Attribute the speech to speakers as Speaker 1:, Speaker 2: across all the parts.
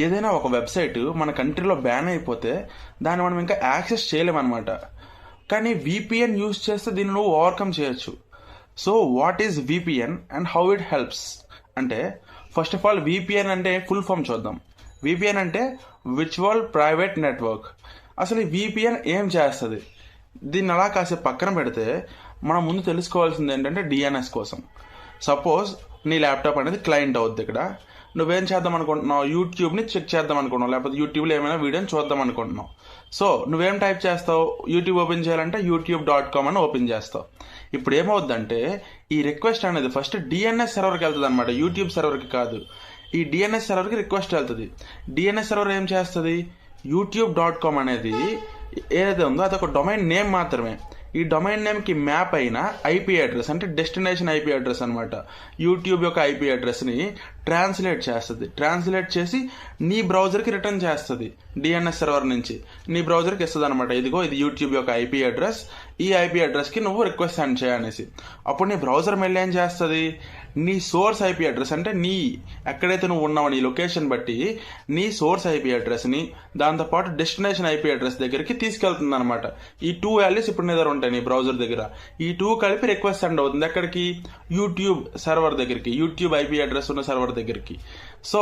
Speaker 1: ఏదైనా ఒక వెబ్సైట్ మన కంట్రీలో బ్యాన్ అయిపోతే దాన్ని మనం ఇంకా యాక్సెస్ చేయలేమన్నమాట. కానీ విపిఎన్ యూజ్ చేస్తే దీన్ని నువ్వు ఓవర్కమ్ చేయొచ్చు. So what is VPN and how it helps అంటే, ఫస్ట్ ఆఫ్ ఆల్ విపిఎన్ అంటే ఫుల్ ఫామ్ చూద్దాం. విపిఎన్ అంటే విర్చువల్ ప్రైవేట్ నెట్వర్క్. అసలు ఈ విపిఎన్ ఏం చేస్తుంది? దీన్ని అలా కాసేపు పక్కన పెడితే మనం ముందు తెలుసుకోవాల్సింది ఏంటంటే డిఎన్ఎస్ కోసం. సపోజ్ నీ ల్యాప్టాప్ అనేది క్లయింట్ అవుద్ది. ఇక్కడ నువ్వేం చేద్దాం అనుకుంటున్నావు? యూట్యూబ్ని చెక్ చేద్దాం అనుకుంటున్నావు, లేకపోతే యూట్యూబ్లో ఏమైనా వీడియోని చూద్దాం అనుకుంటున్నావు. సో నువ్వేం టైప్ చేస్తావు? యూట్యూబ్ ఓపెన్ చేయాలంటే youtube.com అని ఓపెన్ చేస్తావు. ఇప్పుడు ఏమవుద్దంటే ఈ రిక్వెస్ట్ అనేది ఫస్ట్ డిఎన్ఎస్ సర్వర్కి వెళ్తుంది అనమాట, యూట్యూబ్ సర్వర్కి కాదు. ఈ డిఎన్ఎస్ సర్వర్కి రిక్వెస్ట్ వెళ్తుంది. డిఎన్ఎస్ సర్వర్ ఏం చేస్తుంది? youtube.com అనేది ఏదైతే ఉందో అదొక డొమైన్ నేమ్ మాత్రమే. ఈ డొమైన్ నేమ్కి మ్యాప్ అయిన ఐపీ అడ్రస్ అంటే డెస్టినేషన్ ఐపీ అడ్రస్ అనమాట. యూట్యూబ్ యొక్క ఐపీ అడ్రస్ని ట్రాన్స్లేట్ చేస్తుంది. ట్రాన్స్లేట్ చేసి నీ బ్రౌజర్కి రిటర్న్ చేస్తుంది. డిఎన్ఎస్ సర్వర్ నుంచి నీ బ్రౌజర్కి ఇస్తుంది అనమాట. ఇదిగో ఇది యూట్యూబ్ యొక్క ఐపీ అడ్రస్, ఈ ఐపీ అడ్రస్కి నువ్వు రిక్వెస్ట్ సెండ్ చేయనేసి. అప్పుడు నీ బ్రౌజర్ మళ్ళీ ఏం చేస్తుంది? నీ సోర్స్ ఐపీ అడ్రస్ అంటే నీ ఎక్కడైతే నువ్వు ఉన్నావు నీ లొకేషన్ బట్టి నీ సోర్స్ ఐపీ అడ్రస్ని దాంతోపాటు డెస్టినేషన్ ఐపీ అడ్రస్ దగ్గరికి తీసుకెళ్తుంది అనమాట. ఈ 2 వాల్యూస్ ఇప్పుడు నీ దగ్గర ఉంటాయి నీ బ్రౌజర్ దగ్గర. ఈ 2 కలిపి రిక్వెస్ట్ సెండ్ అవుతుంది ఎక్కడికి? యూట్యూబ్ సర్వర్ దగ్గరికి, యూట్యూబ్ ఐపీ అడ్రస్ ఉన్న సర్వర్ దగ్గరికి. సో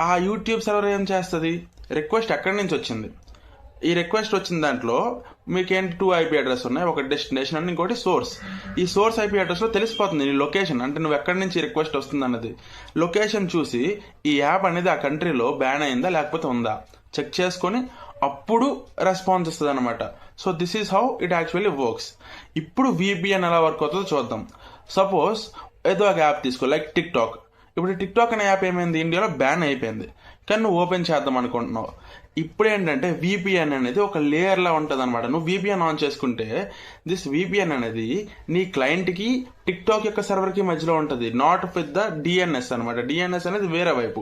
Speaker 1: ఆ యూట్యూబ్ సర్వర్ ఏం చేస్తుంది? రిక్వెస్ట్ ఎక్కడి నుంచి వచ్చింది? ఈ రిక్వెస్ట్ వచ్చిన దాంట్లో మీకేంటి 2 ఐపీ అడ్రస్ ఉన్నాయి, ఒక డెస్టినేషన్ అండ్ ఇంకోటి సోర్స్. ఈ సోర్స్ ఐపీ అడ్రస్లో తెలిసిపోతుంది నీ లొకేషన్, అంటే నువ్వు ఎక్కడి నుంచి రిక్వెస్ట్ వస్తుంది అన్నది. లొకేషన్ చూసి ఈ యాప్ అనేది ఆ కంట్రీలో బ్యాన్ అయిందా లేకపోతే ఉందా చెక్ చేసుకొని అప్పుడు రెస్పాన్స్ ఇస్తుంది అనమాట. So this is how it actually works. ఇప్పుడు విపిఎన్ ఎలా వర్క్ అవుతుందో చూద్దాం. సపోజ్ ఏదో ఒక యాప్ తీసుకో, లైక్ టిక్టాక్. ఇప్పుడు టిక్టాక్ అనే యాప్ ఏమైంది? ఇండియాలో బ్యాన్ అయిపోయింది. కానీ నువ్వు ఓపెన్ చేద్దాం అనుకుంటున్నావు. ఇప్పుడు ఏంటంటే విపిఎన్ అనేది ఒక లేయర్లా ఉంటుంది అనమాట. నువ్వు విపిఎన్ ఆన్ చేసుకుంటే దిస్ విపిఎన్ అనేది నీ క్లయింట్కి టిక్టాక్ యొక్క సర్వర్కి మధ్యలో ఉంటుంది, నాట్ విత్ ద డిఎన్ఎస్ అనమాట. డిఎన్ఎస్ అనేది వేరే వైపు.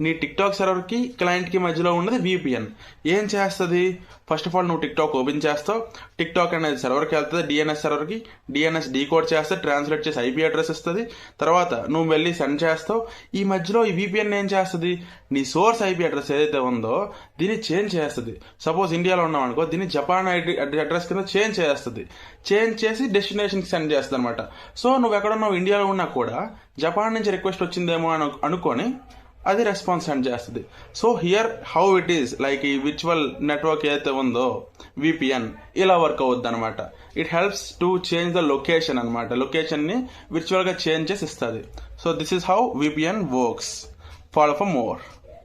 Speaker 1: నీ టిక్టాక్ సర్వర్కి క్లయింట్కి మధ్యలో ఉన్నది విపిఎన్. ఏం చేస్తుంది? ఫస్ట్ ఆఫ్ ఆల్ నువ్వు టిక్టాక్ ఓపెన్ చేస్తావు, టిక్టాక్ అనేది సర్వర్కి వెళ్తుంది, డిఎన్ఎస్ సర్వర్కి. డిఎన్ఎస్ డీకోడ్ చేస్తే ట్రాన్స్లేట్ చేసి ఐపీ అడ్రస్ ఇస్తుంది. తర్వాత నువ్వు వెళ్ళి సెండ్ చేస్తావు. ఈ మధ్యలో ఈ విపిఎన్ ఏం చేస్తుంది? నీ సోర్స్ ఐపీ అడ్రస్ ఏదైతే ఉందో దీన్ని చేంజ్ చేస్తుంది. సపోజ్ ఇండియాలో ఉన్నాం అనుకో, దీన్ని జపాన్ అడ్రస్ కింద చేంజ్ చేస్తుంది. చేంజ్ చేసి డెస్టినేషన్కి సెండ్ చేస్తుంది అనమాట. సో నువ్వు ఎక్కడున్నావు, ఇండియాలో ఉన్నా కూడా జపాన్ నుంచి రిక్వెస్ట్ వచ్చిందేమో అనుకొని అది రెస్పాన్స్ సెండ్ చేస్తుంది. So here how it is like ఈ విర్చువల్ నెట్వర్క్ ఏదైతే ఉందో విపిఎన్ ఇలా వర్క్ అవుద్ది అనమాట. It helps to change the location అనమాట. లొకేషన్ని విర్చువల్గా చేంజ్ చేసి ఇస్తుంది. So this is how VPN works. Follow for more.